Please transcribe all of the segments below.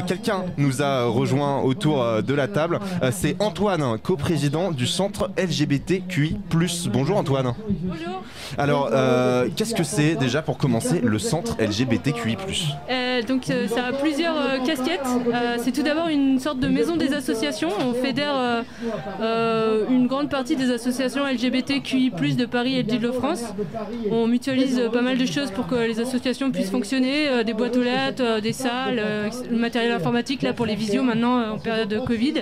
Quelqu'un nous a rejoint autour de la table, c'est Antoine, coprésident du centre LGBTQI+. Bonjour Antoine. Bonjour. Alors, qu'est-ce que c'est déjà pour commencer le centre LGBTQI+. Donc ça a plusieurs casquettes. C'est tout d'abord une sorte de maison des associations. On fédère une grande partie des associations LGBTQI+, de Paris et d'Île-de-France. On mutualise pas mal de choses pour que les associations puissent fonctionner, des boîtes aux lettres, des salles, le matériel informatique là pour les visios maintenant en période de Covid.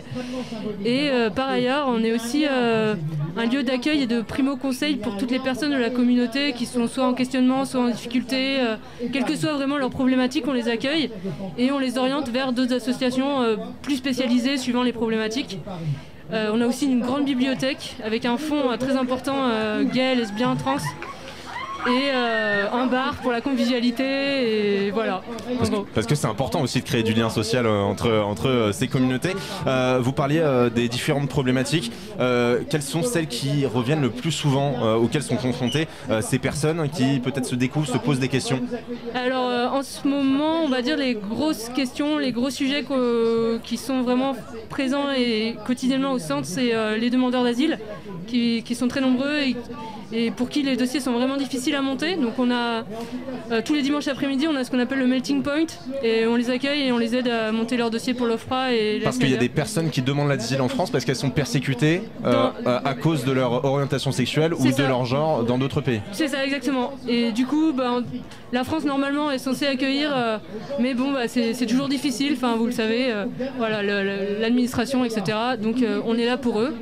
Et par ailleurs, on est aussi un lieu d'accueil et de primo-conseil pour toutes les personnes de la communauté qui sont soit en questionnement, soit en difficulté, quelles que soient vraiment leurs problématiques, on les accueille et on les oriente vers d'autres associations plus spécialisées suivant les problématiques. On a aussi une grande bibliothèque avec un fonds très important gay, lesbien, trans. Et un bar pour la convivialité, et voilà. Parce que c'est important aussi de créer du lien social entre ces communautés. Vous parliez des différentes problématiques. Quelles sont celles qui reviennent le plus souvent, auxquelles sont confrontées ces personnes qui peut-être se découvrent, se posent des questions? Alors en ce moment, on va dire les grosses questions, les gros sujets qui sont vraiment présents et quotidiennement au centre, c'est les demandeurs d'asile qui sont très nombreux et pour qui les dossiers sont vraiment difficiles à monter. Donc on a tous les dimanches après-midi, on a ce qu'on appelle le melting point et on les accueille et on les aide à monter leur dossier pour l'OFPRA. Parce qu'il y a des personnes qui demandent l'asile en France parce qu'elles sont persécutées à cause de leur orientation sexuelle ou de leur genre dans d'autres pays. C'est ça, exactement. Et du coup, la France normalement est censée accueillir, mais bon, c'est toujours difficile, enfin vous le savez, voilà, l'administration, etc. Donc on est là pour eux.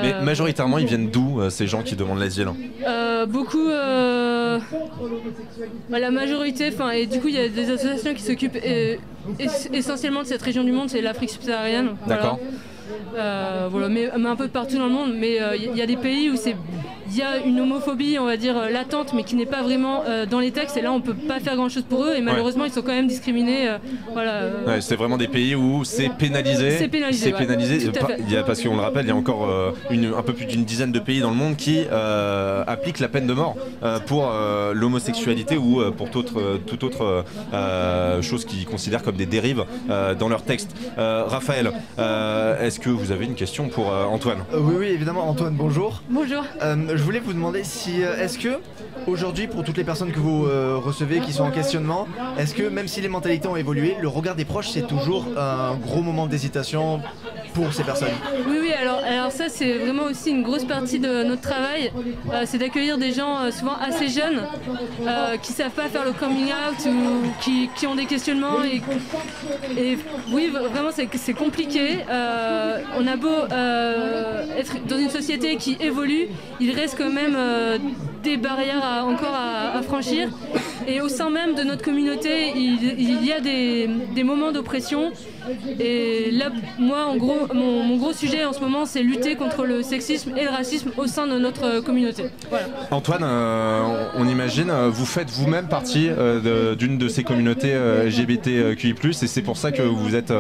Mais majoritairement, ils viennent d'où ces gens qui demandent l'asile? Beaucoup, la majorité, et du coup il y a des associations qui s'occupent essentiellement de cette région du monde, c'est l'Afrique subsaharienne. D'accord. Voilà, mais un peu partout dans le monde, mais il y a des pays où il y a une homophobie, on va dire, latente, mais qui n'est pas vraiment dans les textes, et là on peut pas faire grand chose pour eux, et malheureusement ils sont quand même discriminés. Ouais, c'est vraiment des pays où c'est pénalisé. C'est pénalisé. Parce qu'on le rappelle, il y a encore un peu plus d'une dizaine de pays dans le monde qui appliquent la peine de mort pour l'homosexualité ou pour toute autre chose qu'ils considèrent comme des dérives dans leurs textes. Raphaël, est-ce que vous avez une question pour Antoine? Oui, évidemment. Antoine, bonjour. Bonjour. Je voulais vous demander si, est-ce que, aujourd'hui, pour toutes les personnes que vous recevez qui sont en questionnement, est-ce que, même si les mentalités ont évolué, le regard des proches, c'est toujours un gros moment d'hésitation pour ces personnes? Oui, alors ça, c'est vraiment aussi une grosse partie de notre travail. C'est d'accueillir des gens souvent assez jeunes qui ne savent pas faire le coming out ou qui ont des questionnements. Et oui, vraiment, c'est compliqué. On a beau être dans une société qui évolue, il reste quand même des barrières encore à franchir. Et au sein même de notre communauté, il y a des moments d'oppression. Et là, moi, en gros, mon gros sujet en ce moment, c'est lutter contre le sexisme et le racisme au sein de notre communauté. Voilà. Antoine, on imagine, vous faites vous-même partie d'une de ces communautés LGBTQI+, et c'est pour ça que vous êtes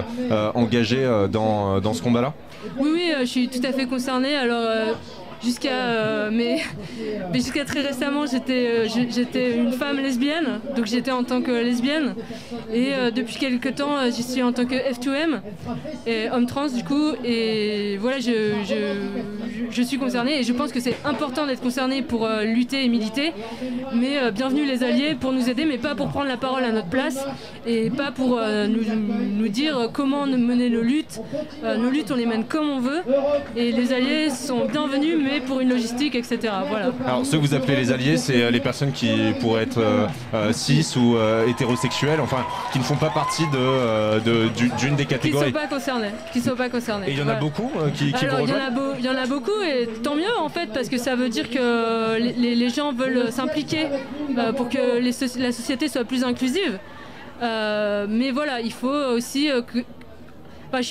engagé dans ce combat-là? Oui, je suis tout à fait concernée. Alors, jusqu'à très récemment, j'étais une femme lesbienne, donc j'étais en tant que lesbienne. Et depuis quelques temps, j'y suis en tant que F2M, et homme trans du coup. Et voilà, je suis concernée et je pense que c'est important d'être concernée pour lutter et militer. Mais bienvenue les alliés pour nous aider, mais pas pour prendre la parole à notre place et pas pour nous dire comment mener nos luttes. Nos luttes, on les mène comme on veut. Et les alliés sont bienvenus, mais pour une logistique, etc. Voilà. Alors ceux que vous appelez les alliés, c'est les personnes qui pourraient être cis ou hétérosexuelles, enfin qui ne font pas partie d'une des catégories. Qui sont pas concernés. Et il y en a beaucoup qui vous rejoignent? Il y en a beaucoup et tant mieux en fait, parce que ça veut dire que les gens veulent s'impliquer pour que la société soit plus inclusive. Mais voilà, il faut aussi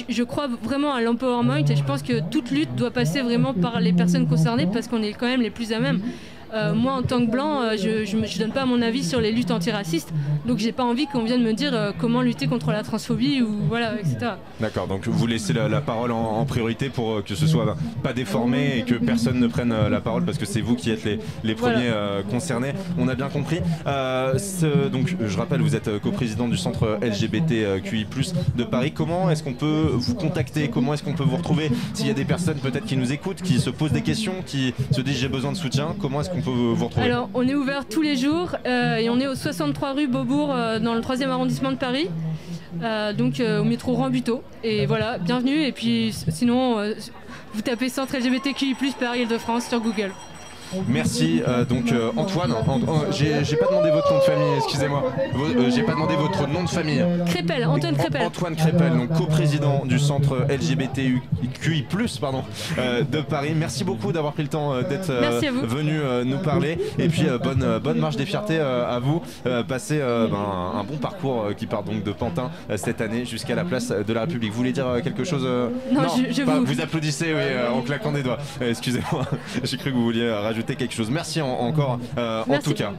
je crois vraiment à l'empowerment et je pense que toute lutte doit passer vraiment par les personnes concernées parce qu'on est quand même les plus à même. Moi, en tant que blanc, je donne pas mon avis sur les luttes antiracistes, donc j'ai pas envie qu'on vienne me dire comment lutter contre la transphobie ou voilà, etc. D'accord, donc vous laissez la parole en priorité pour que ce soit pas déformé et que personne ne prenne la parole parce que c'est vous qui êtes les premiers concernés. On a bien compris. Donc je rappelle, vous êtes coprésident du centre LGBTQI+ de Paris. Comment est-ce qu'on peut vous contacter? Comment est-ce qu'on peut vous retrouver? S'il y a des personnes peut-être qui nous écoutent, qui se posent des questions, qui se disent j'ai besoin de soutien, comment est-ce qu'on peut vous retrouver? Alors on est ouvert tous les jours et on est au 63 rue Beaubourg dans le 3e arrondissement de Paris. Donc au métro Rambuteau. Et voilà, bienvenue. Et puis sinon, vous tapez Centre LGBTQI+ Paris Île-de-France sur Google. Merci. Donc Antoine, j'ai pas demandé votre nom de famille, excusez-moi. J'ai pas demandé votre nom de famille. Crépel, Antoine Crépel. Antoine Crépel, donc coprésident du centre LGBTQI+, de Paris. Merci beaucoup d'avoir pris le temps d'être venu nous parler. Et puis bonne marche des fiertés à vous. Passez un bon parcours qui part donc de Pantin cette année jusqu'à la place de la République. Vous voulez dire quelque chose? Non, vous applaudissez en claquant des doigts. Excusez-moi, j'ai cru que vous vouliez rajouter quelque chose. Merci encore en tout cas.